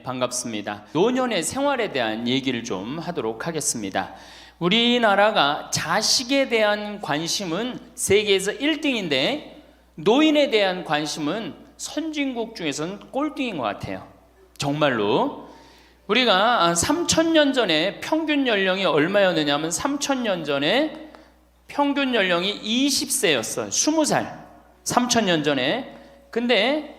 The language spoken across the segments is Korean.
네, 반갑습니다. 노년의 생활에 대한 얘기를 좀 하도록 하겠습니다. 우리나라가 자식에 대한 관심은 세계에서 1등인데 노인에 대한 관심은 선진국 중에서는 꼴등인 것 같아요. 정말로. 우리가 3,000년 전에 평균 연령이 얼마였느냐 하면 3,000년 전에 평균 연령이 20세였어요. 20살. 3,000년 전에. 근데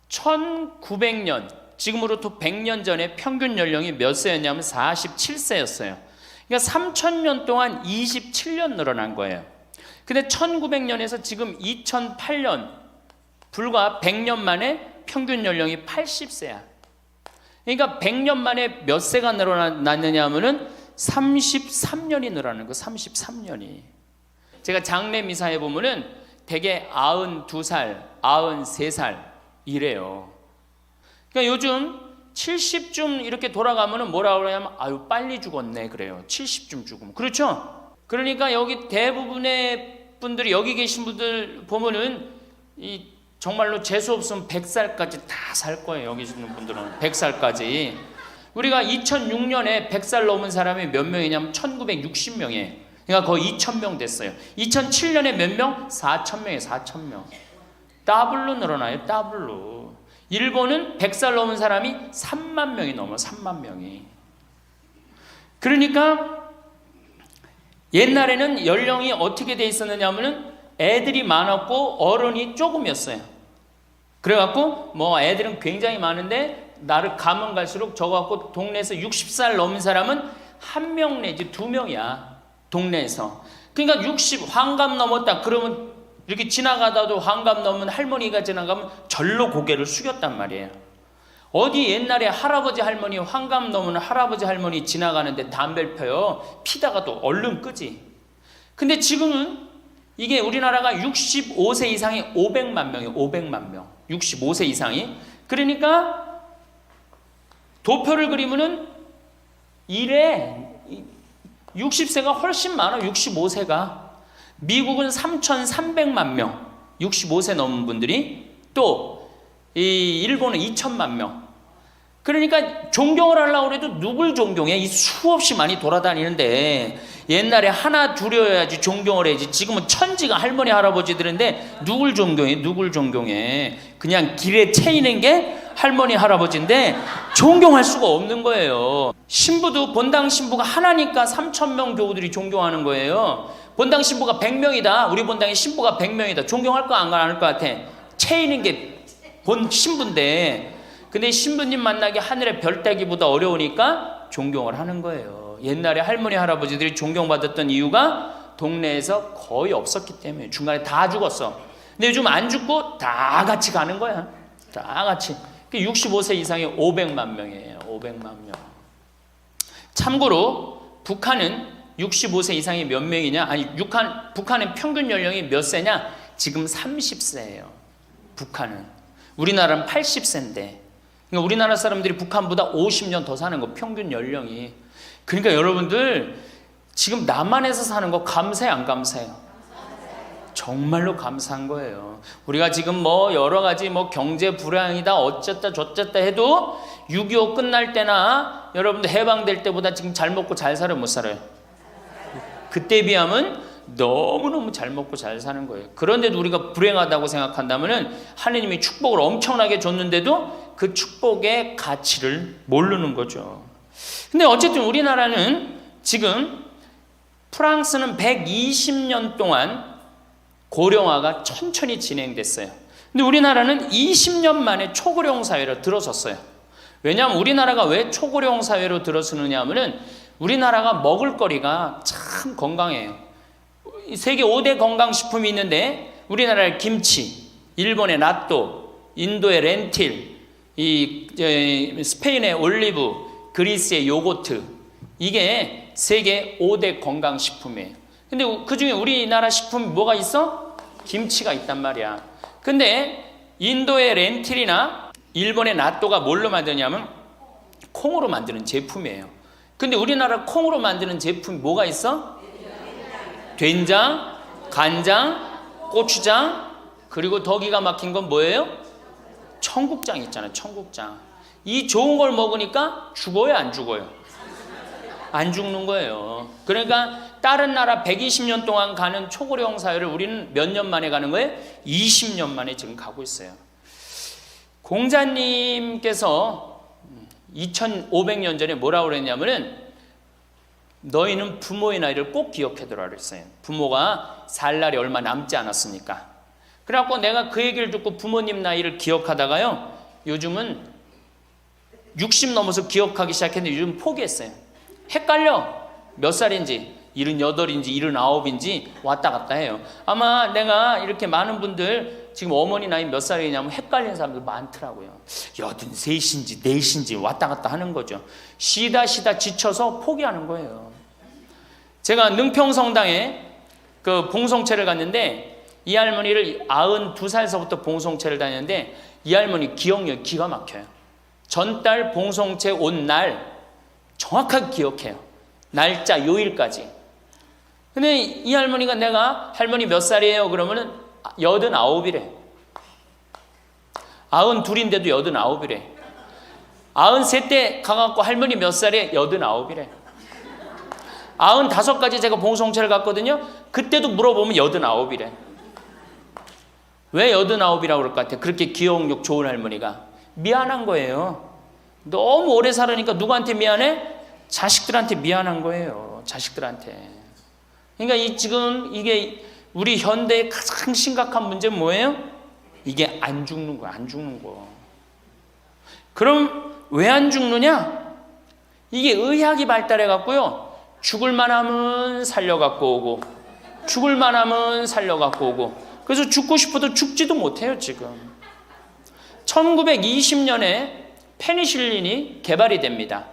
1900년, 지금으로부터 100년 전에 평균 연령이 몇 세였냐면 47세였어요. 그러니까 3,000년 동안 27년 늘어난 거예요. 근데 1900년에서 지금 2008년, 불과 100년 만에 평균 연령이 80세야. 그러니까 100년 만에 몇 세가 늘어났느냐 하면은 33년이 늘어나는 거, 33년이. 제가 장례 미사에 보면은 대개 92살, 93살 이래요. 그러니까 요즘 70쯤 이렇게 돌아가면은 뭐라고 그러냐면 아유 빨리 죽었네 그래요. 70쯤 죽으면. 그렇죠? 그러니까 여기 대부분의 분들이 여기 계신 분들 보면은 이 정말로 재수 없으면 100살까지 다 살 거예요. 여기 있는 분들은 100살까지. 우리가 2006년에 100살 넘은 사람이 몇 명이냐면 1960명이에요. 그러니까 거의 2,000명 됐어요. 2007년에 몇 명? 4,000명이에요. 4,000명. 더블로 늘어나요. 더블로. 일본은 100살 넘은 사람이 3만 명이 넘어. 3만 명이. 그러니까 옛날에는 연령이 어떻게 돼 있었느냐 하면은 애들이 많았고 어른이 조금이었어요. 그래갖고 뭐 애들은 굉장히 많은데 나를 가면 갈수록 저갖고 동네에서 60살 넘은 사람은 1명 내지 2명이야. 동네에서. 그러니까 60 환갑 넘었다 그러면 이렇게 지나가다도 환갑 넘은 할머니가 지나가면 절로 고개를 숙였단 말이에요. 어디 옛날에 할아버지 할머니 환갑 넘은 할아버지 할머니 지나가는데 담배를 펴요. 피다가도 얼른 끄지. 근데 지금은 이게 우리나라가 65세 이상이 500만 명이에요. 500만 명. 65세 이상이. 그러니까 도표를 그리면은 이래 60세가 훨씬 많아. 65세가. 미국은 3,300만 명. 65세 넘은 분들이. 또 이 일본은 2,000만 명. 그러니까 존경을 하려고 해도 누굴 존경해? 이 수없이 많이 돌아다니는데 옛날에 하나 둘이어야지 존경을 해야지. 지금은 천지가 할머니 할아버지들인데 누굴 존경해? 누굴 존경해? 그냥 길에 채이는 게 할머니 할아버지인데 존경할 수가 없는 거예요. 신부도 본당 신부가 하나니까 3,000명 교우들이 존경하는 거예요. 본당 신부가 100명이다. 우리 본당에 신부가 100명이다. 존경할 거 안 할 것 같아. 채이는 게 본 신부인데 근데 신부님 만나기 하늘의 별 따기보다 어려우니까 존경을 하는 거예요. 옛날에 할머니 할아버지들이 존경받았던 이유가 동네에서 거의 없었기 때문에. 중간에 다 죽었어. 근데 요즘 안 죽고 다 같이 가는 거야. 다 같이. 65세 이상이 500만 명이에요. 500만 명. 참고로 북한은 65세 이상이 몇 명이냐? 아니 북한은 평균 연령이 몇 세냐? 지금 30세예요. 북한은. 우리나라는 80세인데. 그러니까 우리나라 사람들이 북한보다 50년 더 사는 거 평균 연령이. 그러니까 여러분들 지금 남한에서 사는 거 감사해 안 감사해요? 정말로 감사한 거예요. 우리가 지금 뭐 여러 가지 뭐 경제 불황이다 어쨌다 저쨌다 해도 6.25 끝날 때나 여러분들 해방될 때보다 지금 잘 먹고 잘 살아요 못 살아요? 그때에 비하면 너무너무 잘 먹고 잘 사는 거예요. 그런데도 우리가 불행하다고 생각한다면은 하느님이 축복을 엄청나게 줬는데도 그 축복의 가치를 모르는 거죠. 근데 어쨌든 우리나라는 지금 프랑스는 120년 동안 고령화가 천천히 진행됐어요. 근데 우리나라는 20년 만에 초고령 사회로 들어섰어요. 왜냐하면 우리나라가 왜 초고령 사회로 들어서느냐 하면은 우리나라가 먹을 거리가 참 건강해요. 세계 5대 건강식품이 있는데 우리나라의 김치, 일본의 나또, 인도의 렌틸, 스페인의 올리브, 그리스의 요거트, 이게 세계 5대 건강식품이에요. 근데 그 중에 우리나라 식품이 뭐가 있어? 김치가 있단 말이야. 근데 인도의 렌틸이나 일본의 나또가 뭘로 만드냐면 콩으로 만드는 제품이에요. 근데 우리나라 콩으로 만드는 제품이 뭐가 있어? 된장, 간장, 고추장, 그리고 더 기가 막힌 건 뭐예요? 청국장 있잖아요. 청국장. 이 좋은 걸 먹으니까 죽어요, 안 죽어요? 안 죽는 거예요. 그러니까 다른 나라 120년 동안 가는 초고령 사회를 우리는 몇 년 만에 가는 거예요? 20년 만에 지금 가고 있어요. 공자님께서 2500년 전에 뭐라고 그랬냐면은 너희는 부모의 나이를 꼭 기억해두라 그랬어요. 부모가 살 날이 얼마 남지 않았으니까. 그래갖고 내가 그 얘기를 듣고 부모님 나이를 기억하다가요, 요즘은 60 넘어서 기억하기 시작했는데 요즘 포기했어요. 헷갈려. 몇 살인지 78인지 79인지 왔다 갔다 해요. 아마 내가 이렇게 많은 분들 지금 어머니 나이 몇 살이냐면 헷갈리는 사람들 많더라고요. 83인지 4인지 왔다 갔다 하는 거죠. 쉬다 지쳐서 포기하는 거예요. 제가 능평성당에 그 봉송체를 갔는데 이 할머니를 92살서부터 봉송체를 다녔는데 이 할머니 기억력이 기가 막혀요. 전달 봉송체 온 날 정확하게 기억해요. 날짜 요일까지. 근데 이 할머니가 내가 할머니 몇 살이에요? 그러면은 89이래. 92인데도 89이래. 93때 가갖고 할머니 몇 살이에요? 89이래. 95까지 제가 봉송체를 갔거든요. 그때도 물어보면 89이래. 왜 89이라고 그럴 것 같아요? 그렇게 기억력 좋은 할머니가. 미안한 거예요. 너무 오래 살으니까 누구한테 미안해? 자식들한테 미안한 거예요. 자식들한테. 그러니까 지금 이게 우리 현대의 가장 심각한 문제는 뭐예요? 이게 안 죽는 거야. 안 죽는 거. 그럼 왜 안 죽느냐? 이게 의학이 발달해 갖고요. 죽을 만하면 살려갖고 오고, 죽을 만하면 살려갖고 오고. 그래서 죽고 싶어도 죽지도 못해요, 지금. 1920년에 페니실린이 개발이 됩니다.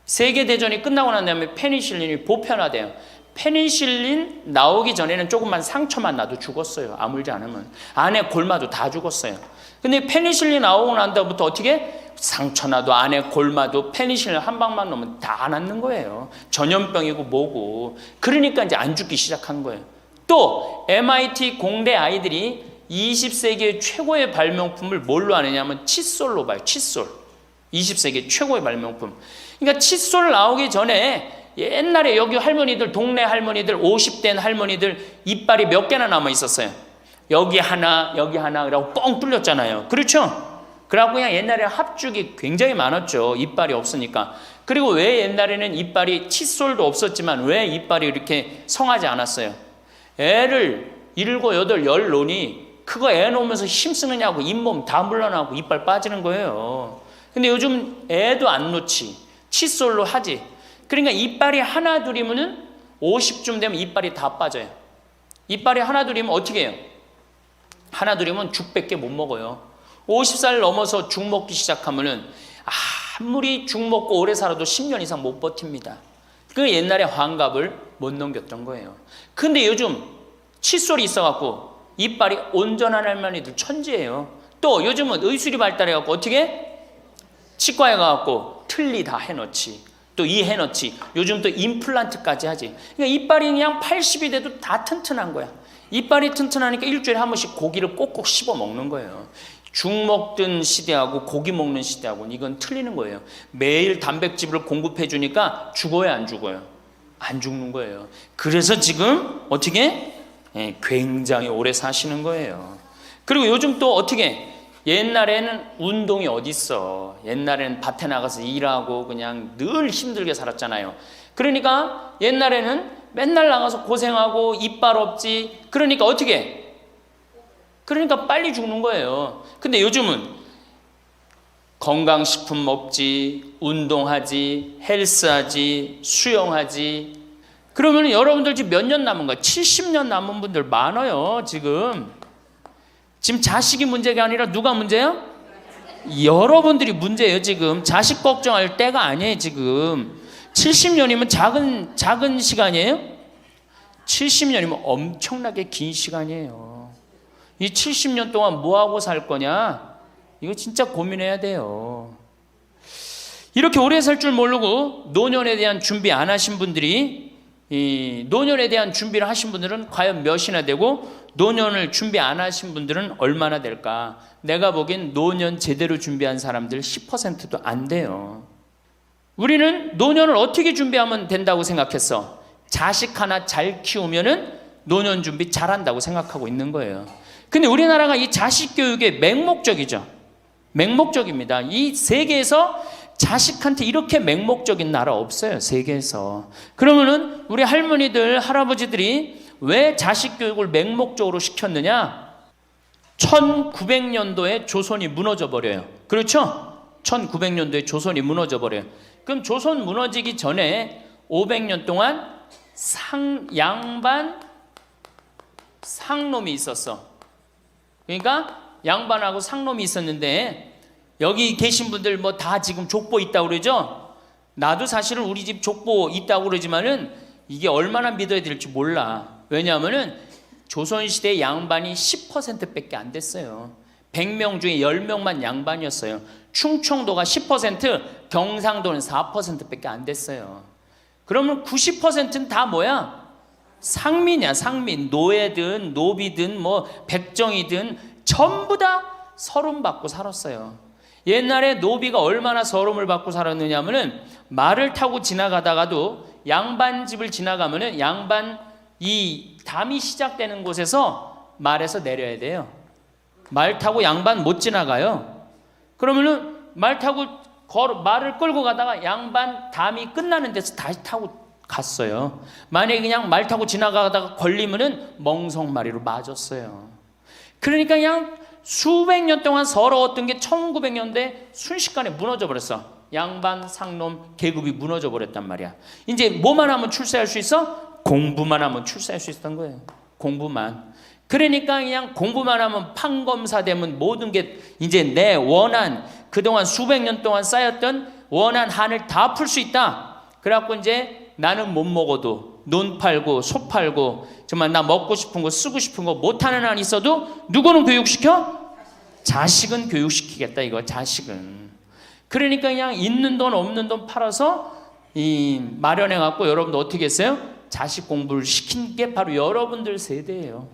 세계대전이 끝나고 난 다음에 페니실린이 보편화돼요. 페니실린 나오기 전에는 조금만 상처만 나도 죽었어요. 아물지 않으면. 안에 골마도 다 죽었어요. 근데 페니실린 나오고 난 다음부터 어떻게? 상처 나도 안에 골마도 페니실린 한 방만 넣으면 다 낫는 거예요. 전염병이고 뭐고. 그러니까 이제 안 죽기 시작한 거예요. 또 MIT 공대 아이들이 20세기의 최고의 발명품을 뭘로 아느냐면 칫솔로 봐요. 칫솔. 20세기 최고의 발명품. 그러니까 칫솔 나오기 전에 옛날에 여기 할머니들, 동네 할머니들, 50대 할머니들 이빨이 몇 개나 남아 있었어요. 여기 하나, 그러고 뻥 뚫렸잖아요. 그렇죠? 그래갖고 그냥 옛날에 합죽이 굉장히 많았죠. 이빨이 없으니까. 그리고 왜 옛날에는 이빨이 칫솔도 없었지만 왜 이빨이 이렇게 성하지 않았어요? 애를 7, 8, 10 놓으니 그거 애 놓으면서 힘쓰느냐고 잇몸 다 물러나고 이빨 빠지는 거예요. 근데 요즘 애도 안 놓지. 칫솔로 하지. 그러니까 이빨이 하나 둘이면은 50쯤 되면 이빨이 다 빠져요. 이빨이 하나 둘이면 어떻게 해요? 하나 둘이면 죽밖에 못 먹어요. 50살 넘어서 죽 먹기 시작하면은 아무리 죽 먹고 오래 살아도 10년 이상 못 버팁니다. 그 옛날에 환갑을 못 넘겼던 거예요. 근데 요즘 칫솔이 있어갖고 이빨이 온전한 할머니들 천지예요. 또 요즘은 의술이 발달해갖고 어떻게? 치과에 가갖고 틀니 다 해놓지. 또 이 해놓지. 요즘 또 임플란트까지 하지. 그러니까 이빨이 그냥 80이 돼도 다 튼튼한 거야. 이빨이 튼튼하니까 일주일에 한 번씩 고기를 꼭꼭 씹어 먹는 거예요. 죽 먹던 시대하고 고기 먹는 시대하고는 이건 틀리는 거예요. 매일 단백질을 공급해 주니까 죽어요, 안 죽어요? 안 죽는 거예요. 그래서 지금 어떻게? 굉장히 오래 사시는 거예요. 그리고 요즘 또 어떻게? 옛날에는 운동이 어딨어. 옛날에는 밭에 나가서 일하고 그냥 늘 힘들게 살았잖아요. 그러니까 옛날에는 맨날 나가서 고생하고 이빨 없지. 그러니까 어떻게? 그러니까 빨리 죽는 거예요. 근데 요즘은 건강식품 먹지, 운동하지, 헬스하지, 수영하지. 그러면 여러분들 지금 몇 년 남은 거야? 70년 남은 분들 많아요, 지금. 지금 자식이 문제가 아니라 누가 문제야? 여러분들이 문제예요, 지금. 자식 걱정할 때가 아니에요, 지금. 70년이면 작은 시간이에요? 70년이면 엄청나게 긴 시간이에요. 이 70년 동안 뭐하고 살 거냐? 이거 진짜 고민해야 돼요. 이렇게 오래 살 줄 모르고 노년에 대한 준비 안 하신 분들이, 이 노년에 대한 준비를 하신 분들은 과연 몇이나 되고 노년을 준비 안 하신 분들은 얼마나 될까? 내가 보기엔 노년 제대로 준비한 사람들 10%도 안 돼요. 우리는 노년을 어떻게 준비하면 된다고 생각했어? 자식 하나 잘 키우면은 노년 준비 잘한다고 생각하고 있는 거예요. 근데 우리나라가 이 자식 교육의 맹목적이죠. 맹목적입니다. 이 세계에서 자식한테 이렇게 맹목적인 나라 없어요. 세계에서. 그러면은 우리 할머니들, 할아버지들이 왜 자식 교육을 맹목적으로 시켰느냐? 1900년도에 조선이 무너져 버려요. 그렇죠? 1900년도에 조선이 무너져 버려요. 그럼 조선 무너지기 전에 500년 동안 양반 상놈이 있었어. 그러니까 양반하고 상놈이 있었는데, 여기 계신 분들 뭐 다 지금 족보 있다고 그러죠? 나도 사실은 우리 집 족보 있다고 그러지만은 이게 얼마나 믿어야 될지 몰라. 왜냐하면은 조선시대 양반이 10%밖에 안 됐어요. 100명 중에 10명만 양반이었어요. 충청도가 10%, 경상도는 4%밖에 안 됐어요. 그러면 90%는 다 뭐야? 상민이야, 상민. 노예든 노비든 뭐 백정이든 전부 다 서름 받고 살았어요. 옛날에 노비가 얼마나 서름을 받고 살았느냐 하면은, 말을 타고 지나가다가도 양반 집을 지나가면은 양반 이 담이 시작되는 곳에서 말에서 내려야 돼요. 말 타고 양반 못 지나가요. 그러면은 말 타고 말을 끌고 가다가 양반 담이 끝나는 데서 다시 타고 갔어요. 만약에 그냥 말 타고 지나가다가 걸리면은 멍석마리로 맞았어요. 그러니까 그냥 수백 년 동안 서러웠던 게 1900년대 순식간에 무너져 버렸어. 양반, 상놈, 계급이 무너져 버렸단 말이야. 이제 뭐만 하면 출세할 수 있어? 공부만 하면 출세할 수 있었던 거예요. 공부만. 그러니까 그냥 공부만 하면 판검사 되면 모든 게 이제 내 원한, 그동안 수백 년 동안 쌓였던 원한 한을 다 풀 수 있다. 그래갖고 이제 나는 못 먹어도 논 팔고 소 팔고 정말 나 먹고 싶은 거 쓰고 싶은 거 못하는 한 있어도 누구는 교육시켜? 자식은 교육시키겠다 이거. 자식은. 그러니까 그냥 있는 돈 없는 돈 팔아서 마련해 갖고 여러분들 어떻게 했어요? 자식 공부를 시킨 게 바로 여러분들 세대예요.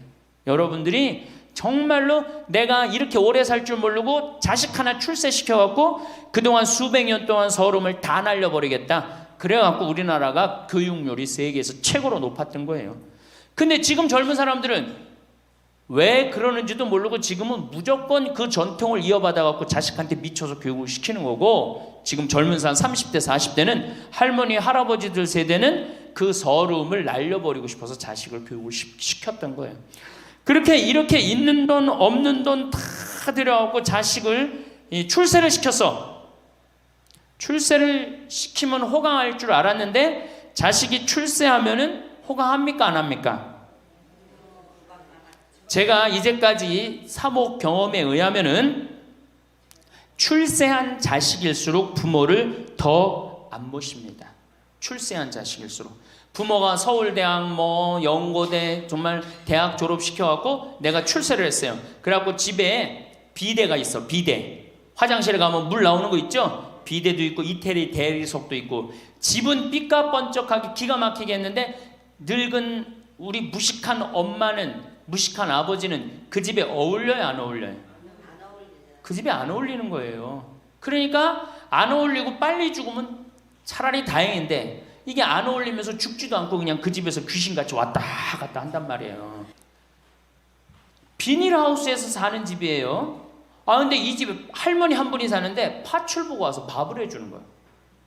여러분들이 정말로 내가 이렇게 오래 살 줄 모르고 자식 하나 출세시켜 갖고 그동안 수백 년 동안 서름을 다 날려버리겠다. 그래 갖고 우리나라가 교육률이 세계에서 최고로 높았던 거예요. 근데 지금 젊은 사람들은 왜 그러는지도 모르고 지금은 무조건 그 전통을 이어받아 갖고 자식한테 미쳐서 교육을 시키는 거고, 지금 젊은 사람 30대 40대는 할머니 할아버지들 세대는 그 서름을 날려버리고 싶어서 자식을 교육을 시켰던 거예요. 그렇게 이렇게 있는 돈 없는 돈 다 들여갖고 자식을 출세를 시켰어. 출세를 시키면 호강할 줄 알았는데 자식이 출세하면은 호강합니까 안 합니까? 제가 이제까지 사목 경험에 의하면은 출세한 자식일수록 부모를 더 안 모십니다. 출세한 자식일수록. 부모가 서울대학 뭐 연고대 정말 대학 졸업시켜갖고 내가 출세를 했어요. 그래갖고 집에 비대가 있어. 비대. 화장실에 가면 물 나오는 거 있죠? 비대도 있고 이태리 대리석도 있고. 집은 삐까번쩍하게 기가 막히게 했는데 늙은 우리 무식한 엄마는, 무식한 아버지는 그 집에 어울려요 안 어울려요? 그 집에 안 어울리는 거예요. 그러니까 안 어울리고 빨리 죽으면 차라리 다행인데 이게 안 어울리면서 죽지도 않고 그냥 그 집에서 귀신같이 왔다 갔다 한단 말이에요. 비닐하우스에서 사는 집이에요. 아 근데 이 집에 할머니 한 분이 사는데 파출부가 와서 밥을 해주는 거예요.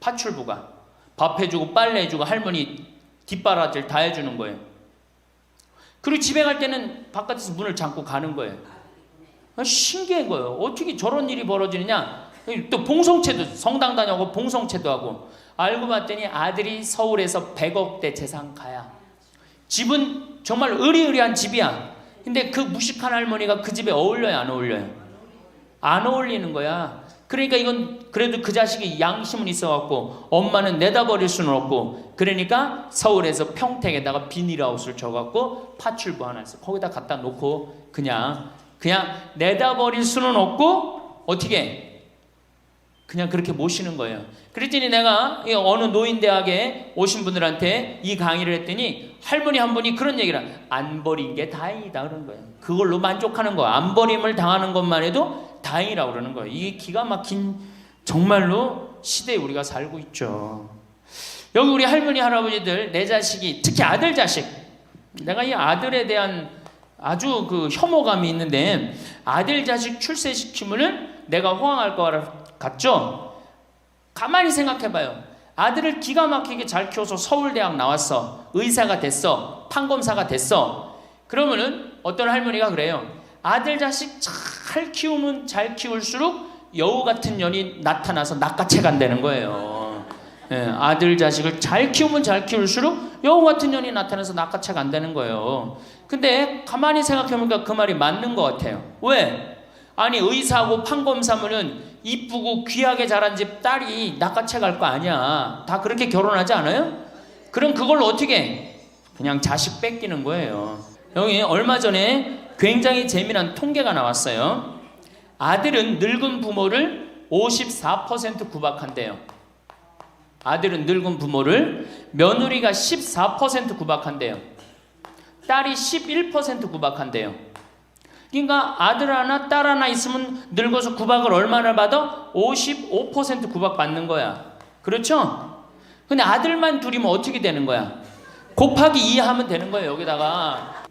파출부가 밥 해주고 빨래 해주고 할머니 뒷바라지를 다 해주는 거예요. 그리고 집에 갈 때는 바깥에서 문을 잠고 가는 거예요. 신기한 거예요. 어떻게 저런 일이 벌어지느냐. 또 봉송체도, 성당 다녀오고 봉송체도 하고. 알고 봤더니 아들이 서울에서 100억대 재산가야. 집은 정말 으리으리한 집이야. 근데 그 무식한 할머니가 그 집에 어울려요 안 어울려요? 안 어울리는 거야. 그러니까 이건 그래도 그 자식이 양심은 있어갖고 엄마는 내다버릴 수는 없고, 그러니까 서울에서 평택에다가 비닐하우스를 져갖고 파출부 하나 있어. 거기다 갖다 놓고 그냥 내다버릴 수는 없고 어떻게 그냥 그렇게 모시는 거예요. 그랬더니 내가 어느 노인대학에 오신 분들한테 이 강의를 했더니 할머니 한 분이 그런 얘기를 안 버린 게 다행이다 그러는 거예요. 그걸로 만족하는 거예요. 안 버림을 당하는 것만 해도 다행이라고 그러는 거예요. 이게 기가 막힌 정말로 시대에 우리가 살고 있죠. 여기 우리 할머니 할아버지들 내 자식이 특히 아들 자식, 내가 이 아들에 대한 아주 그 혐오감이 있는데 아들 자식 출세시키면은 내가 호황할 것 같죠? 가만히 생각해봐요. 아들을 기가 막히게 잘 키워서 서울대학 나왔어, 의사가 됐어, 판검사가 됐어. 그러면은 어떤 할머니가 그래요. 아들 자식 잘 키우면 잘 키울수록 여우 같은 년이 나타나서 낚아채 간다는 거예요. 예, 아들 자식을 잘 키우면 잘 키울수록 여우 같은 년이 나타나서 낚아채 간다는 거예요. 근데 가만히 생각해보니까 그 말이 맞는 것 같아요. 왜? 아니 의사하고 판검사면은 이쁘고 귀하게 자란 집 딸이 낚아채 갈 거 아니야. 다 그렇게 결혼하지 않아요? 그럼 그걸 어떻게 해? 그냥 자식 뺏기는 거예요. 여기 얼마 전에 굉장히 재미난 통계가 나왔어요. 아들은 늙은 부모를 54% 구박한대요. 아들은 늙은 부모를, 며느리가 14% 구박한대요. 딸이 11% 구박한대요. 그러니까 아들 하나 딸 하나 있으면 늙어서 구박을 얼마나 받아? 55% 구박받는 거야. 그렇죠? 근데 아들만 둘이면 어떻게 되는 거야? 곱하기 2 하면 되는 거예요. 여기다가.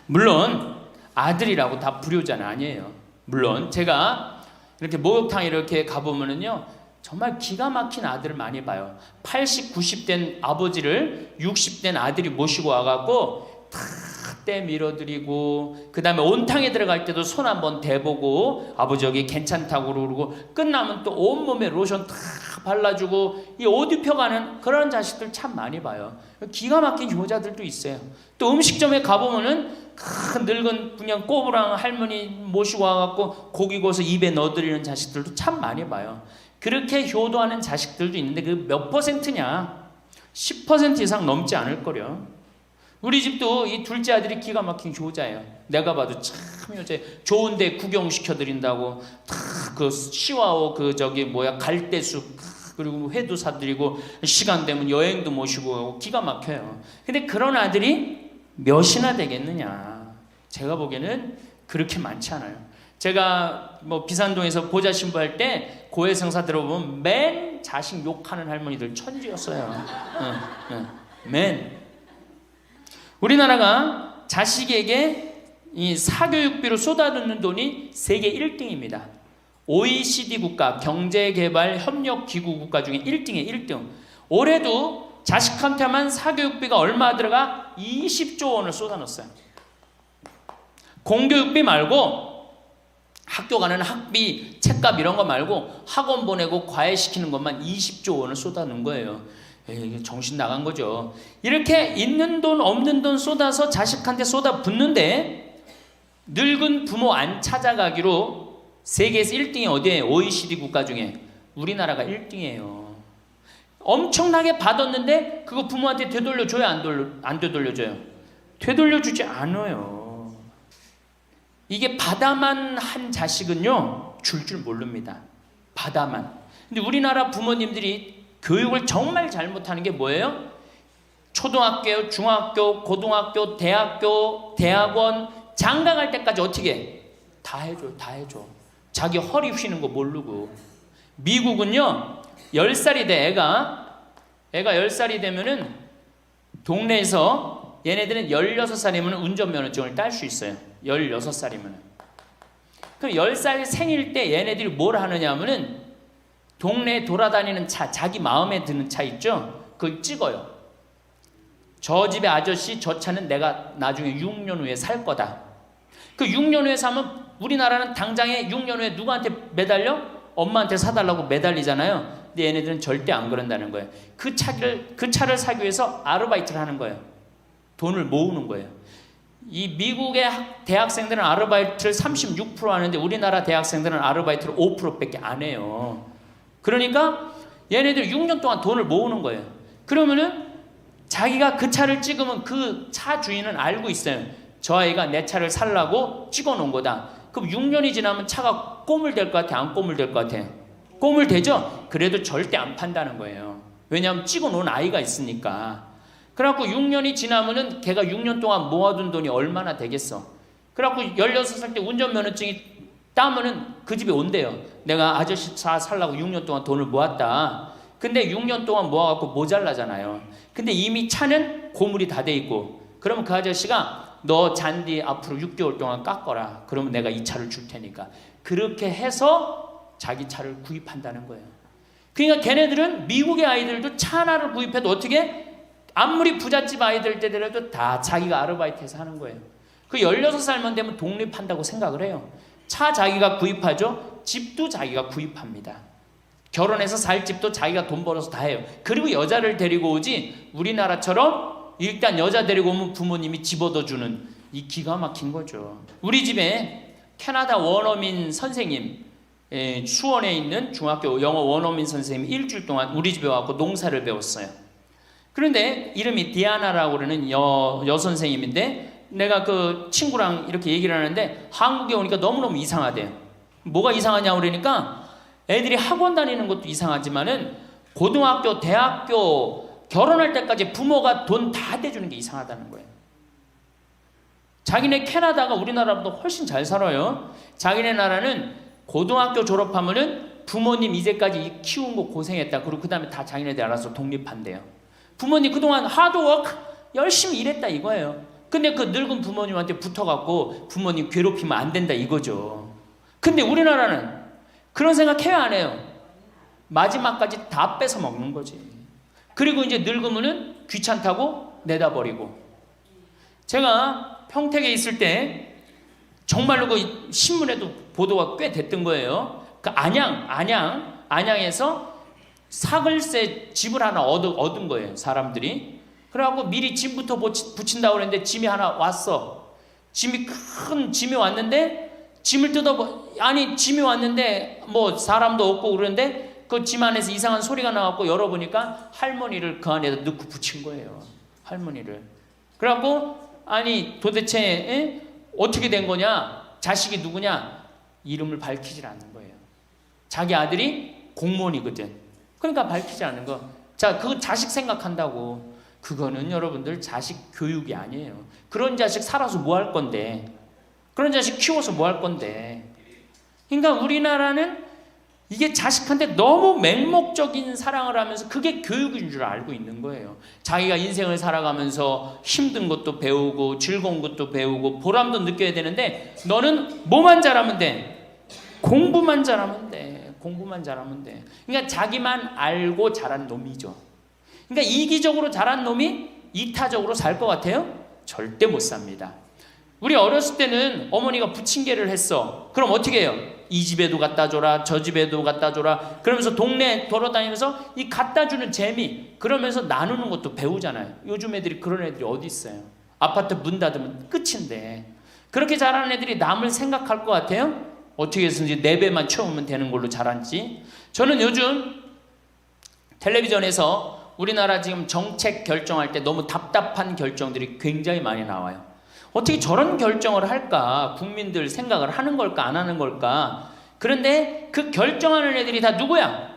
물론 아들이라고 다 불효자는 아니에요. 물론 제가 이렇게 목욕탕 이렇게 가보면은요 정말 기가 막힌 아들을 많이 봐요. 80, 90된 아버지를 60된 아들이 모시고 와갖고 다 때 밀어드리고, 그 다음에 온탕에 들어갈 때도 손 한번 대보고 아버지 여기 괜찮다고 그러고, 끝나면 또 온몸에 로션 다 발라주고 이 옷 입혀가는 그런 자식들 참 많이 봐요. 기가 막힌 효자들도 있어요. 또 음식점에 가보면은 큰 늙은 그냥 꼬부랑 할머니 모시고 와갖고 고기 구워서 입에 넣어드리는 자식들도 참 많이 봐요. 그렇게 효도하는 자식들도 있는데 그 몇 퍼센트냐? 10% 이상 넘지 않을 거려. 우리 집도 이 둘째 아들이 기가 막힌 효자예요. 내가 봐도 참 효자예요. 좋은데 구경시켜드린다고 그 시와오 그 저기 뭐야 갈대숲 그리고 회도 사드리고 시간 되면 여행도 모시고 가고 기가 막혀요. 근데 그런 아들이 몇이나 되겠느냐? 제가 보기에는 그렇게 많지 않아요. 제가 뭐 비산동에서 보좌 신부할 때 고해성사 들어보면 맨 자식 욕하는 할머니들 천지였어요. 맨. 우리나라가 자식에게 이 사교육비로 쏟아붓는 돈이 세계 1등입니다. OECD 국가, 경제개발협력기구 국가 중에 1등이에요. 1등. 올해도 자식한테만 사교육비가 얼마 들어가? 20조 원을 쏟아넣었어요. 공교육비 말고 학교 가는 학비, 책값 이런 거 말고 학원 보내고 과외시키는 것만 20조 원을 쏟아놓은 거예요. 이게 정신 나간 거죠. 이렇게 있는 돈 없는 돈 쏟아서 자식한테 쏟아붓는데 늙은 부모 안 찾아가기로 세계에서 1등이 어디예요? OECD 국가 중에 우리나라가 1등이에요. 엄청나게 받았는데 그거 부모한테 되돌려줘요? 안 되돌려줘요? 되돌려주지 않아요. 이게 받아만 한 자식은요 줄 모릅니다. 받아만. 근데 우리나라 부모님들이 교육을 정말 잘못하는 게 뭐예요? 초등학교, 중학교, 고등학교, 대학교, 대학원, 장가 갈 때까지 어떻게 해? 다 해줘. 자기 허리 휘는 거 모르고. 미국은요 10살이 돼 애가 10살이 되면은 동네에서 얘네들은 16살이면 운전면허증을 딸 수 있어요. 16살이면. 그럼 10살 생일 때 얘네들이 뭘 하느냐 하면은 동네에 돌아다니는 차, 자기 마음에 드는 차 있죠? 그걸 찍어요. 저 집의 아저씨 저 차는 내가 나중에 6년 후에 살 거다. 그 6년 후에 사면 우리나라는 당장에 6년 후에 누구한테 매달려? 엄마한테 사달라고 매달리잖아요. 근데 얘네들은 절대 안 그런다는 거예요. 그 차를 사기 위해서 아르바이트를 하는 거예요. 돈을 모으는 거예요. 이 미국의 대학생들은 아르바이트를 36% 하는데 우리나라 대학생들은 아르바이트를 5%밖에 안 해요. 그러니까 얘네들 6년 동안 돈을 모으는 거예요. 그러면은 자기가 그 차를 찍으면 그 차 주인은 알고 있어요. 저 아이가 내 차를 살라고 찍어 놓은 거다. 그럼 6년이 지나면 차가 꼬물될 것 같아? 안 꼬물될 것 같아? 꼼을 대죠? 그래도 절대 안 판다는 거예요. 왜냐하면 찍어 놓은 아이가 있으니까. 그래갖고 6년이 지나면은 걔가 6년 동안 모아둔 돈이 얼마나 되겠어. 그래갖고 16살 때 운전면허증이 따면은 그 집에 온대요. 내가 아저씨 차 살라고 6년 동안 돈을 모았다. 근데 6년 동안 모아갖고 모자라잖아요. 근데 이미 차는 고물이 다 돼 있고, 그러면 그 아저씨가 너 잔디 앞으로 6개월 동안 깎어라. 그러면 내가 이 차를 줄 테니까. 그렇게 해서 자기 차를 구입한다는 거예요. 그러니까 걔네들은 미국의 아이들도 차 하나를 구입해도 어떻게 아무리 부잣집 아이들 때더라도 다 자기가 아르바이트해서 하는 거예요. 그 16살만 되면 독립한다고 생각을 해요. 차 자기가 구입하죠. 집도 자기가 구입합니다. 결혼해서 살 집도 자기가 돈 벌어서 다 해요. 그리고 여자를 데리고 오지, 우리나라처럼 일단 여자 데리고 오면 부모님이 집 얻어주는, 이 기가 막힌 거죠. 우리 집에 캐나다 원어민 선생님, 수원에 있는 중학교 영어 원어민 선생님이 일주일 동안 우리 집에 와서 농사를 배웠어요. 그런데 이름이 디아나라고 그러는 여 선생님인데, 내가 그 친구랑 이렇게 얘기를 하는데 한국에 오니까 너무너무 이상하대요. 뭐가 이상하냐고 그러니까 애들이 학원 다니는 것도 이상하지만은 고등학교, 대학교 결혼할 때까지 부모가 돈 다 대주는 게 이상하다는 거예요. 자기네 캐나다가 우리나라보다 훨씬 잘 살아요. 자기네 나라는 고등학교 졸업하면은 부모님 이제까지 키운 거 고생했다. 그리고 그 다음에 다 자기네들 알아서 독립한대요. 부모님 그동안 하드워크 열심히 일했다 이거예요. 근데 그 늙은 부모님한테 붙어갖고 부모님 괴롭히면 안 된다 이거죠. 근데 우리나라는 그런 생각 해요, 안 해요? 마지막까지 다 뺏어 먹는 거지. 그리고 이제 늙으면은 귀찮다고 내다 버리고. 제가 평택에 있을 때 정말로 그 신문에도 보도가 꽤 됐던 거예요. 그 안양에서 사글세 집을 하나 얻은 거예요, 사람들이. 그래갖고 미리 짐부터 붙인다고 그랬는데 짐이 하나 왔어. 큰 짐이 왔는데 짐을 짐이 왔는데 뭐 사람도 없고 그러는데 그 짐 안에서 이상한 소리가 나갖고 열어보니까 할머니를 그 안에다 넣고 붙인 거예요. 할머니를. 그래갖고 아니 도대체 어떻게 된 거냐? 자식이 누구냐? 이름을 밝히질 않는 거예요. 자기 아들이 공무원이거든. 그러니까 밝히지 않는 거. 자, 그 자식 생각한다고. 그거는 여러분들 자식 교육이 아니에요. 그런 자식 살아서 뭐 할 건데. 그런 자식 키워서 뭐 할 건데. 그러니까 우리나라는 이게 자식한테 너무 맹목적인 사랑을 하면서 그게 교육인 줄 알고 있는 거예요. 자기가 인생을 살아가면서 힘든 것도 배우고 즐거운 것도 배우고 보람도 느껴야 되는데 너는 뭐만 잘하면 돼? 공부만 잘하면 돼. 공부만 잘하면 돼. 그러니까 자기만 알고 자란 놈이죠. 그러니까 이기적으로 자란 놈이 이타적으로 살 것 같아요? 절대 못 삽니다. 우리 어렸을 때는 어머니가 부침개를 했어. 그럼 어떻게 해요? 이 집에도 갖다 줘라, 저 집에도 갖다 줘라. 그러면서 동네 돌아다니면서 이 갖다 주는 재미, 그러면서 나누는 것도 배우잖아요. 요즘 애들이 그런 애들이 어디 있어요? 아파트 문 닫으면 끝인데. 그렇게 자라는 애들이 남을 생각할 것 같아요? 어떻게 해서든지 4배만 채우면 되는 걸로 자란지. 저는 요즘 텔레비전에서 우리나라 지금 정책 결정할 때 너무 답답한 결정들이 굉장히 많이 나와요. 어떻게 저런 결정을 할까? 국민들 생각을 하는 걸까? 안 하는 걸까? 그런데 그 결정하는 애들이 다 누구야?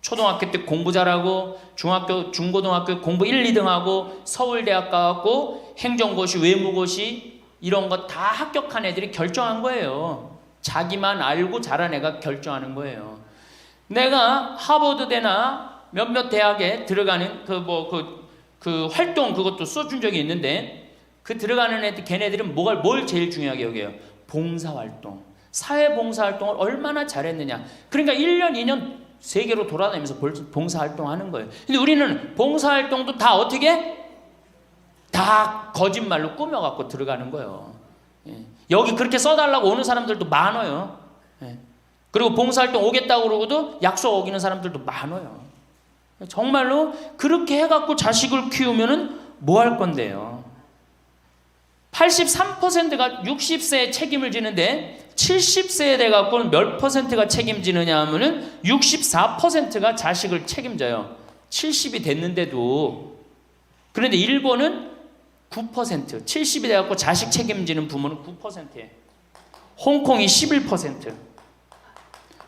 초등학교 때 공부 잘하고 중학교, 중고등학교 공부 1, 2등 하고 서울대학 가고 행정고시, 외무고시 이런 거 다 합격한 애들이 결정한 거예요. 자기만 알고 자란 애가 결정하는 거예요. 내가 하버드대나 몇몇 대학에 들어가는 그 활동 그것도 써준 적이 있는데 그 들어가는 애들 걔네들은 뭘 제일 중요하게 여겨요? 봉사활동. 사회봉사활동을 얼마나 잘했느냐. 그러니까 1년, 2년 세계로 돌아다니면서 봉사활동하는 거예요. 근데 우리는 봉사활동도 다 어떻게? 다 거짓말로 꾸며갖고 들어가는 거예요. 여기 그렇게 써달라고 오는 사람들도 많아요. 그리고 봉사활동 오겠다고 그러고도 약속 어기는 사람들도 많아요. 정말로 그렇게 해갖고 자식을 키우면은 뭐 할 건데요? 83%가 60세에 책임을 지는데 70세에 돼갖고는 몇 %가 책임지느냐 하면은 64%가 자식을 책임져요. 70이 됐는데도. 그런데 일본은 9%, 70이 돼갖고 자식 책임지는 부모는 9%예요. 홍콩이 11%.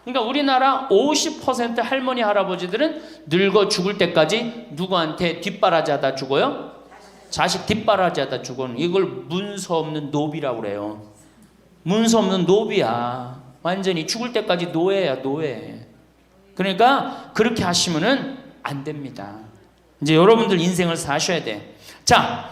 그러니까 우리나라 50% 할머니 할아버지들은 늙어 죽을 때까지 누구한테 뒷바라지하다 죽어요? 자식 뒷바라지하다 죽어. 이걸 문서 없는 노비라고 그래요. 문서 없는 노비야. 완전히 죽을 때까지 노예야, 노예. 그러니까 그렇게 하시면은 안 됩니다. 이제 여러분들 인생을 사셔야 돼. 자,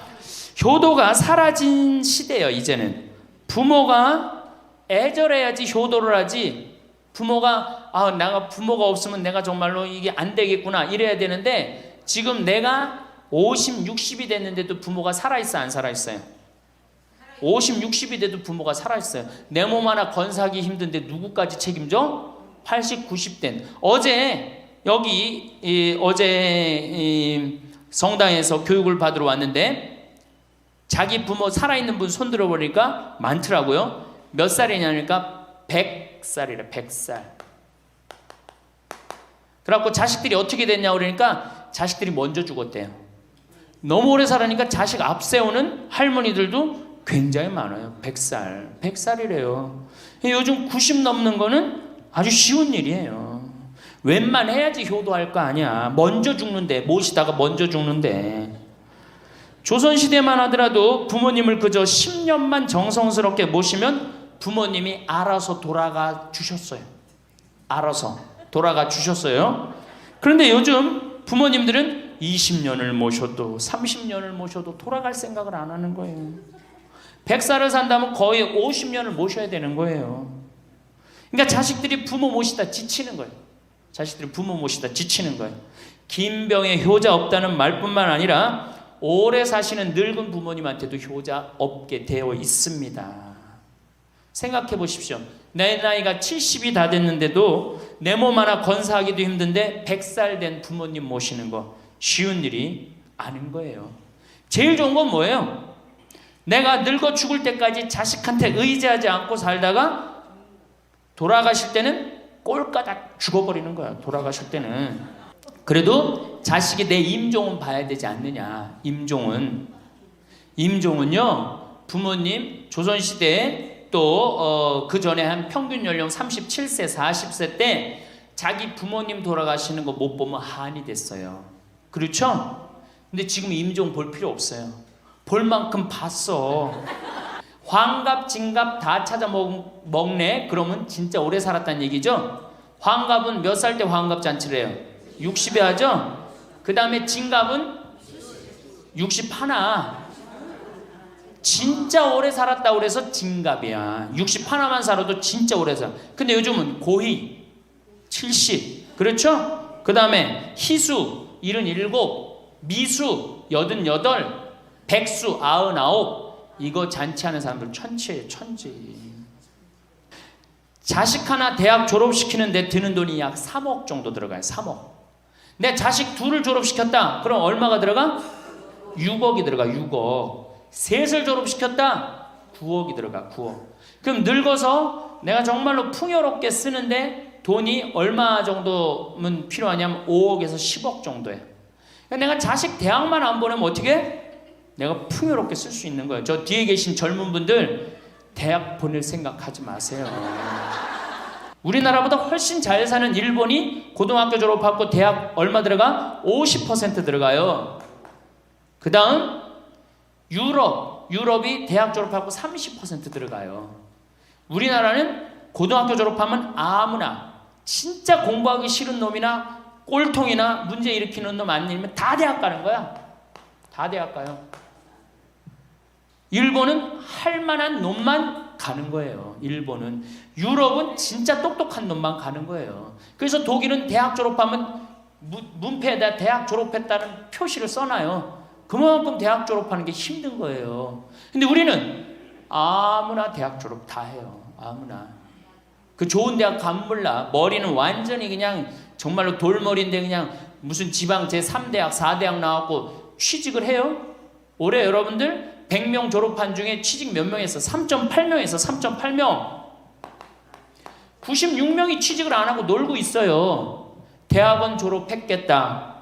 효도가 사라진 시대예요. 이제는 부모가 애절해야지 효도를 하지. 부모가 내가 부모가 없으면 내가 정말로 이게 안 되겠구나 이래야 되는데, 지금 내가 50, 60이 됐는데도 부모가 살아있어, 안 살아있어요? 50, 60이 돼도 부모가 살아있어요. 내 몸 하나 건사하기 힘든데 누구까지 책임져? 80, 90된. 어제 성당에서 교육을 받으러 왔는데 자기 부모 살아있는 분 손 들어보니까 많더라고요. 몇 살이냐니까 100살이래. 100살. 그래갖고 자식들이 어떻게 됐냐고 그러니까 자식들이 먼저 죽었대요. 너무 오래 살으니까 자식 앞세우는 할머니들도 굉장히 많아요. 100살. 100살이래요. 요즘 90 넘는 거는 아주 쉬운 일이에요. 웬만해야지 효도할 거 아니야. 먼저 죽는데, 모시다가 먼저 죽는데. 조선시대만 하더라도 부모님을 그저 10년만 정성스럽게 모시면 부모님이 알아서 돌아가 주셨어요. 알아서 돌아가 주셨어요. 그런데 요즘 부모님들은 20년을 모셔도 30년을 모셔도 돌아갈 생각을 안 하는 거예요. 100살을 산다면 거의 50년을 모셔야 되는 거예요. 그러니까 자식들이 부모 모시다 지치는 거예요. 자식들이 부모 모시다 지치는 거예요. 김병에 효자 없다는 말뿐만 아니라 오래 사시는 늙은 부모님한테도 효자 없게 되어 있습니다. 생각해 보십시오. 내 나이가 70이 다 됐는데도 내 몸 하나 건사하기도 힘든데 100살 된 부모님 모시는 거 쉬운 일이 아닌 거예요. 제일 좋은 건 뭐예요? 내가 늙어 죽을 때까지 자식한테 의지하지 않고 살다가 돌아가실 때는 꼴까닥 죽어버리는 거야. 돌아가실 때는. 그래도 자식이 내 임종은 봐야 되지 않느냐. 임종은요 부모님 조선시대에 또 그 전에 한 평균 연령 37세 40세 때 자기 부모님 돌아가시는 거 못 보면 한이 됐어요. 그렇죠? 근데 지금 임종 볼 필요 없어요. 볼 만큼 봤어. 환갑 진갑 다 찾아 먹네. 그러면 진짜 오래 살았다는 얘기죠. 환갑은 몇 살 때 환갑 잔치를 해요? 60에 하죠. 그 다음에 진갑은 61. 진짜 오래 살았다고 그래서 진갑이야. 61만 살아도 진짜 오래 살아. 근데 요즘은 고희 70. 그렇죠? 그 다음에 희수 77, 미수 88, 백수 99. 이거 잔치하는 사람들 천치예요. 천지. 자식 하나 대학 졸업시키는데 드는 돈이 약 3억 정도 들어가요. 3억. 내 자식 둘을 졸업시켰다. 그럼 얼마가 들어가? 6억이 들어가. 6억. 셋을 졸업시켰다. 9억이 들어가. 9억. 그럼 늙어서 내가 정말로 풍요롭게 쓰는데 돈이 얼마 정도면 필요하냐면 5억에서 10억 정도예요. 그러니까 내가 자식 대학만 안 보내면 어떻게? 내가 풍요롭게 쓸 수 있는 거예요. 저 뒤에 계신 젊은 분들 대학 보낼 생각하지 마세요. 우리나라보다 훨씬 잘 사는 일본이 고등학교 졸업하고 대학 얼마 들어가? 50% 들어가요. 그 다음 유럽이 대학 졸업하고 30% 들어가요. 우리나라는 고등학교 졸업하면 아무나 진짜 공부하기 싫은 놈이나 꼴통이나 문제 일으키는 놈 아니면 다 대학 가는 거야. 다 대학 가요. 일본은 할 만한 놈만 가는 거예요. 일본은. 유럽은 진짜 똑똑한 놈만 가는 거예요. 그래서 독일은 대학 졸업하면 문패에다 대학 졸업했다는 표시를 써놔요. 그만큼 대학 졸업하는 게 힘든 거예요. 근데 우리는 아무나 대학 졸업 다 해요. 아무나. 그 좋은 대학 가면 몰라. 머리는 완전히 그냥 정말로 돌머리인데 그냥 무슨 지방 제3대학 4대학 나왔고 취직을 해요. 올해 여러분들 100명 졸업한 중에 취직 몇 명 했어? 3.8명에서 3.8명. 96명이 취직을 안 하고 놀고 있어요. 대학원 졸업했겠다.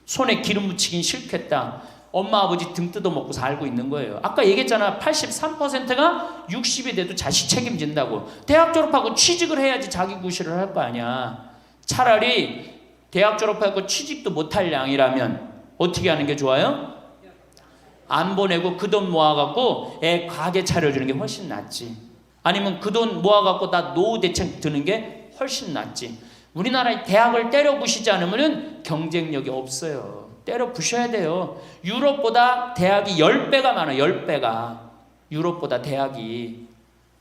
손에 기름 묻히긴 싫겠다. 엄마 아버지 등 뜯어먹고 살고 있는 거예요. 아까 얘기했잖아. 83%가 60이 돼도 자식 책임진다고. 대학 졸업하고 취직을 해야지 자기 구실을 할 거 아니야. 차라리 대학 졸업하고 취직도 못할 양이라면 어떻게 하는 게 좋아요? 안 보내고 그 돈 모아갖고 애 가게 차려주는 게 훨씬 낫지. 아니면 그 돈 모아갖고 나 노후 대책 드는 게 훨씬 낫지. 우리나라의 대학을 때려 부시지 않으면 경쟁력이 없어요. 때려 부셔야 돼요. 유럽보다 대학이 10배가 많아요. 10배가. 유럽보다 대학이.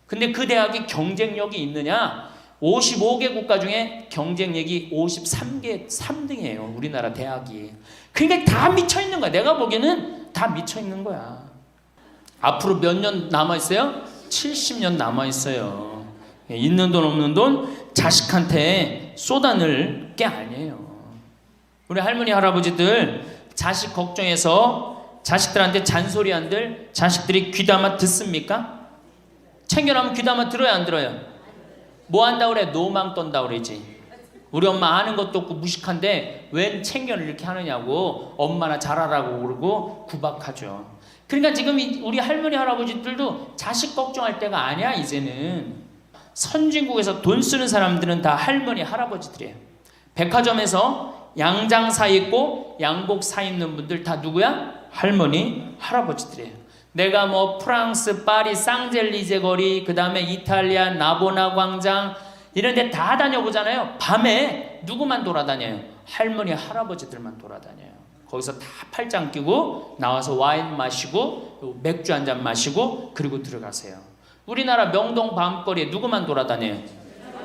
근데 그 대학이 경쟁력이 있느냐? 55개 국가 중에 경쟁력이 53개 3등이에요. 우리나라 대학이. 그러니까 다 미쳐있는 거야. 내가 보기에는 다 미쳐있는 거야. 앞으로 몇 년 남아있어요? 70년 남아있어요. 있는 돈 없는 돈 자식한테 쏟아낼 게 아니에요. 우리 할머니 할아버지들 자식 걱정해서 자식들한테 잔소리한들 자식들이 귀담아 듣습니까? 챙겨놓으면 귀담아 들어야 안 들어요? 뭐 한다고 그래? 노망 떤다고 그러지. 우리 엄마 아는 것도 없고 무식한데 웬 챙겨를 이렇게 하느냐고 엄마나 잘하라고 그러고 구박하죠. 그러니까 지금 우리 할머니 할아버지들도 자식 걱정할 때가 아니야. 이제는 선진국에서 돈 쓰는 사람들은 다 할머니 할아버지들이에요. 백화점에서 양장 사 입고 양복 사 입는 분들 다 누구야? 할머니 할아버지들이에요. 내가 뭐 프랑스 파리 쌍젤리제 거리, 그 다음에 이탈리아 나보나 광장 이런 데 다 다녀보잖아요. 밤에 누구만 돌아다녀요? 할머니 할아버지들만 돌아다녀요. 거기서 다 팔짱 끼고 나와서 와인 마시고 맥주 한 잔 마시고 그리고 들어가세요. 우리나라 명동 밤거리에 누구만 돌아다녀요?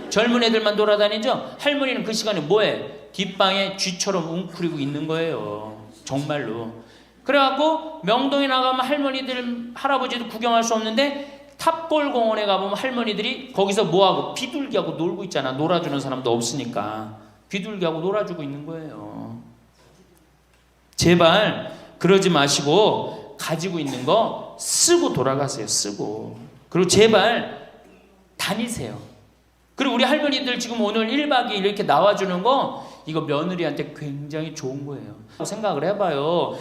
젊은 애들만 돌아다니죠? 할머니는 그 시간에 뭐해? 뒷방에 쥐처럼 웅크리고 있는 거예요. 정말로. 그래갖고 명동에 나가면 할머니들 할아버지도 구경할 수 없는데 탑골 공원에 가보면 할머니들이 거기서 뭐하고 비둘기하고 놀고 있잖아. 놀아주는 사람도 없으니까 비둘기하고 놀아주고 있는 거예요. 제발 그러지 마시고 가지고 있는 거 쓰고 돌아가세요. 쓰고. 그리고 제발 다니세요. 그리고 우리 할머니들 지금 오늘 1박 2일 이렇게 나와주는 거 이거 며느리한테 굉장히 좋은 거예요. 생각을 해봐요.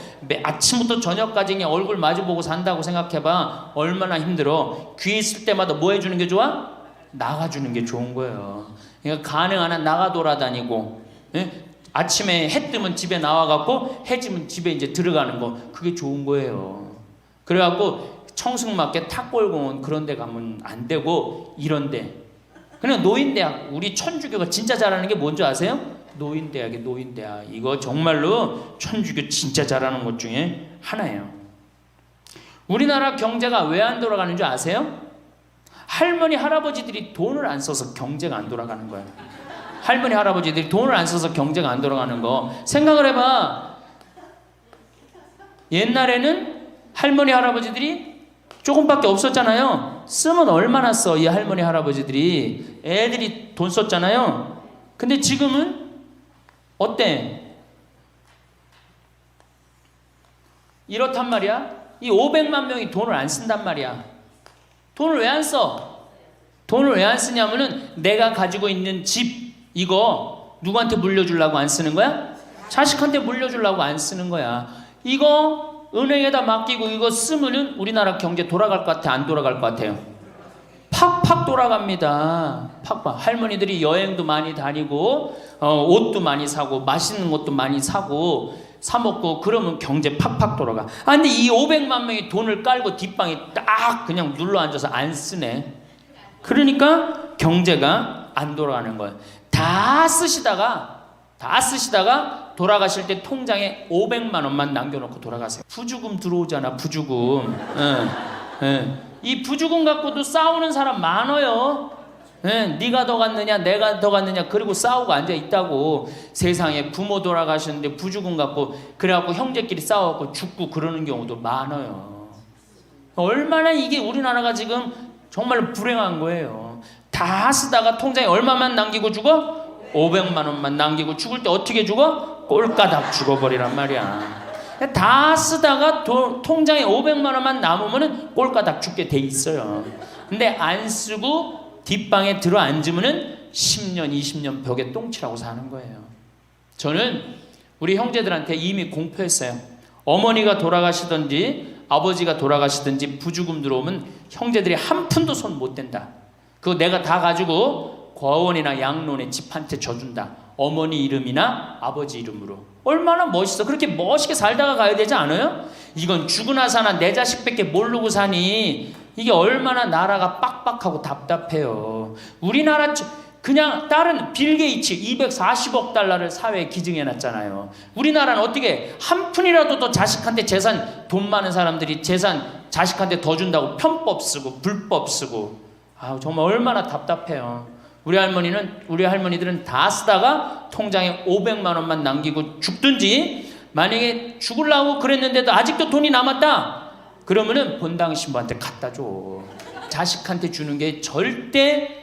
아침부터 저녁까지 그냥 얼굴 마주보고 산다고 생각해봐. 얼마나 힘들어. 귀 있을 때마다 뭐 해주는 게 좋아? 나가주는 게 좋은 거예요. 그러니까 가능한 한 나가 돌아다니고, 예? 아침에 해 뜨면 집에 나와갖고 해 지면 집에 이제 들어가는 거 그게 좋은 거예요. 그래갖고 청승맞게 탑골공원 그런 데 가면 안 되고 이런 데 그냥 노인대학 우리 천주교가 진짜 잘하는 게 뭔지 아세요? 노인대학이 노인대학 이거 정말로 천주교 진짜 잘하는 것 중에 하나예요. 우리나라 경제가 왜 안 돌아가는 줄 아세요? 할머니 할아버지들이 돈을 안 써서 경제가 안 돌아가는 거예요. 할머니 할아버지들이 돈을 안 써서 경제가 안 돌아가는 거 생각을 해봐. 옛날에는 할머니 할아버지들이 조금밖에 없었잖아요. 쓰면 얼마나 써 이 할머니 할아버지들이. 애들이 돈 썼잖아요. 근데 지금은 어때? 이렇단 말이야. 이 500만 명이 돈을 안 쓴단 말이야. 돈을 왜 안 써? 돈을 왜 안 쓰냐면은 내가 가지고 있는 집 이거 누구한테 물려주려고 안 쓰는 거야? 자식한테 물려주려고 안 쓰는 거야. 이거 은행에다 맡기고 이거 쓰면은 우리나라 경제 돌아갈 것 같아? 안 돌아갈 것 같아요? 팍팍 돌아갑니다. 팍팍. 할머니들이 여행도 많이 다니고 옷도 많이 사고 맛있는 것도 많이 사고 사 먹고 그러면 경제 팍팍 돌아가. 아 근데 이 500만 명이 돈을 깔고 뒷방에 딱 그냥 눌러 앉아서 안 쓰네. 그러니까 경제가 안 돌아가는 거예요. 다 쓰시다가 돌아가실 때 통장에 500만 원만 남겨놓고 돌아가세요. 부주금 들어오잖아. 부주금. 이 부주금 갖고도 싸우는 사람 많아요. 네가 더 갔느냐 내가 더 갔느냐 그리고 싸우고 앉아있다고. 세상에 부모 돌아가셨는데 부주금 갖고 그래갖고 형제끼리 싸워갖고 죽고 그러는 경우도 많아요. 얼마나 이게 우리나라가 지금 정말로 불행한 거예요. 다 쓰다가 통장에 얼마만 남기고 죽어? 500만 원만 남기고 죽을 때 어떻게 죽어? 꼴까닥 죽어버리란 말이야. 다 쓰다가 통장에 500만 원만 남으면 꼴까닥 죽게 돼 있어요. 근데 안 쓰고 뒷방에 들어 앉으면 10년 20년 벽에 똥치라고 사는 거예요. 저는 우리 형제들한테 이미 공표했어요. 어머니가 돌아가시든지 아버지가 돌아가시든지 부죽음 들어오면 형제들이 한 푼도 손 못 댄다. 그거 내가 다 가지고 과원이나 양론에 집 한 채 져준다. 어머니 이름이나 아버지 이름으로. 얼마나 멋있어. 그렇게 멋있게 살다가 가야 되지 않아요? 이건 죽으나 사나 내 자식밖에 모르고 사니 이게 얼마나 나라가 빡빡하고 답답해요. 우리나라 그냥 다른 빌 게이츠 240억 달러를 사회에 기증해놨잖아요. 우리나라는 어떻게 한 푼이라도 더 자식한테 재산, 돈 많은 사람들이 재산 자식한테 더 준다고 편법 쓰고 불법 쓰고, 아 정말 얼마나 답답해요. 우리 할머니들은 다 쓰다가 통장에 500만 원만 남기고 죽든지, 만약에 죽으려고 그랬는데도 아직도 돈이 남았다 그러면은 본당 신부한테 갖다 줘. 자식한테 주는 게 절대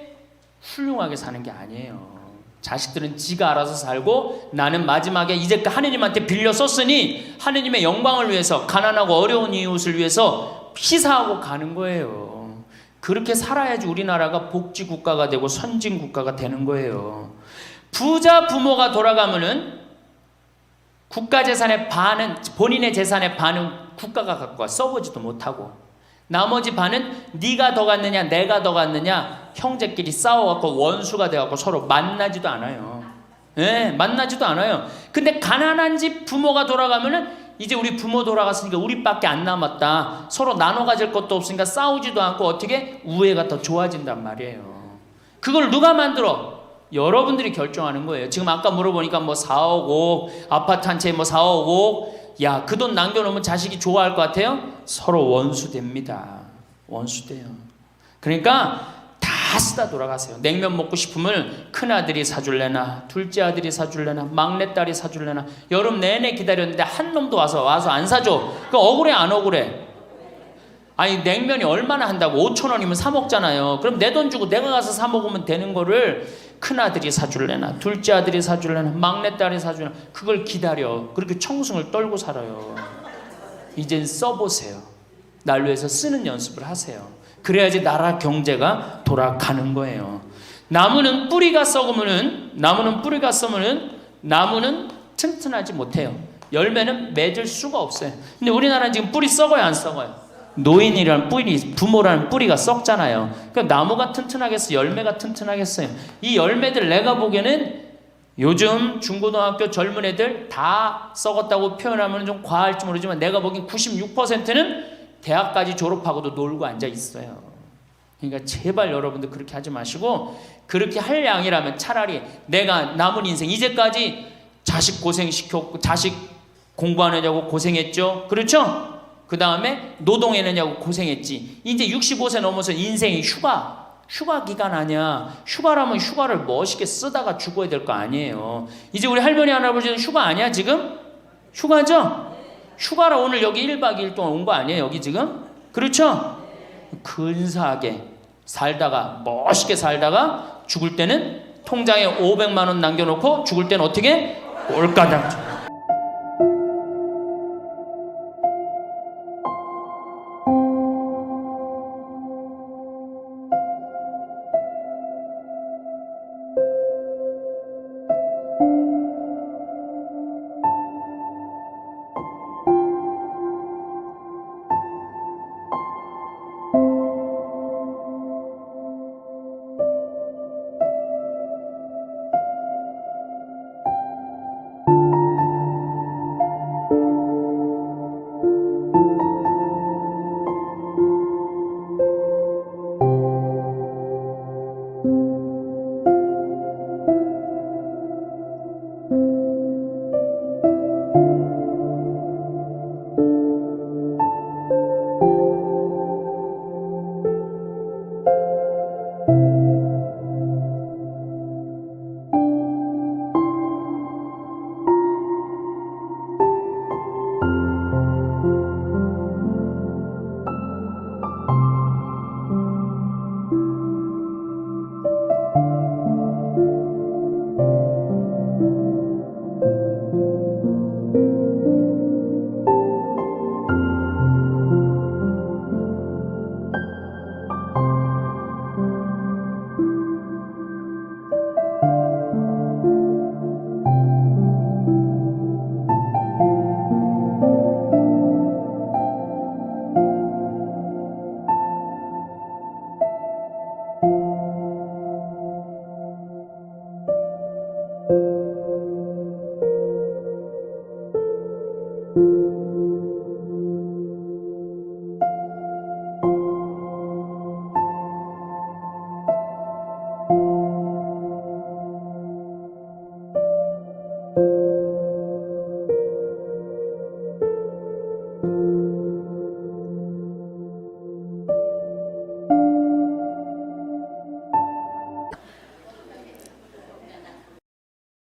훌륭하게 사는 게 아니에요. 자식들은 지가 알아서 살고, 나는 마지막에 이제 하느님한테 빌려 썼으니 하느님의 영광을 위해서, 가난하고 어려운 이웃을 위해서 희사하고 가는 거예요. 그렇게 살아야지 우리나라가 복지국가가 되고 선진국가가 되는 거예요. 부자 부모가 돌아가면은 국가재산의 반은, 본인의 재산의 반은 국가가 갖고 와. 써보지도 못하고, 나머지 반은 네가 더 갖느냐 내가 더 갖느냐 형제끼리 싸워갖고 원수가 돼갖고 서로 만나지도 않아요. 네, 만나지도 않아요. 근데 가난한 집 부모가 돌아가면은 이제 우리 부모 돌아갔으니까 우리밖에 안 남았다, 서로 나눠 가질 것도 없으니까 싸우지도 않고 어떻게 우애가 더 좋아진단 말이에요. 그걸 누가 만들어? 여러분들이 결정하는 거예요. 지금 아까 물어보니까 뭐 4억 5억 아파트 한 채 뭐 4억 5억, 야, 그 돈 남겨놓으면 자식이 좋아할 것 같아요? 서로 원수됩니다. 원수돼요. 그러니까 다 쓰다 돌아가세요. 냉면 먹고 싶으면 큰아들이 사줄래나 둘째 아들이 사줄래나 막내딸이 사줄래나 여름 내내 기다렸는데 한 놈도 와서 안 사줘. 그 억울해 안 억울해? 아니 냉면이 얼마나 한다고? 5천 원이면 사 먹잖아요. 그럼 내 돈 주고 내가 가서 사 먹으면 되는 거를 큰아들이 사줄래나 둘째 아들이 사줄래나 막내딸이 사줄래나 그걸 기다려. 그렇게 청승을 떨고 살아요. 이젠 써보세요. 날 위해서 쓰는 연습을 하세요. 그래야지 나라 경제가 돌아가는 거예요. 나무는 뿌리가 썩으면은 나무는 튼튼하지 못해요. 열매는 맺을 수가 없어요. 근데 우리나라는 지금 뿌리 썩어요 안 썩어요? 노인이라는 뿌리, 부모라는 뿌리가 썩잖아요. 그럼 나무가 튼튼하겠어요? 열매가 튼튼하겠어요? 이 열매들 내가 보기에는 요즘 중고등학교 젊은 애들 다 썩었다고 표현하면 좀 과할지 모르지만 내가 보기엔 96%는 대학까지 졸업하고도 놀고 앉아 있어요. 그러니까 제발 여러분들 그렇게 하지 마시고, 그렇게 할 양이라면 차라리 내가 남은 인생 이제까지 자식 고생시켰고 자식 공부하느냐고 고생했죠. 그렇죠? 그 다음에 노동해내냐고 고생했지. 이제 65세 넘어서 인생이 휴가 기간 아니야. 휴가라면 휴가를 멋있게 쓰다가 죽어야 될 거 아니에요. 이제 우리 할머니 할아버지는 휴가 아니야 지금? 휴가죠? 휴가라 오늘 여기 1박 2일 동안 온 거 아니에요 여기 지금? 그렇죠? 근사하게 살다가 멋있게 살다가 죽을 때는 통장에 500만 원 남겨놓고 죽을 때는 어떻게? 꼴까닥 요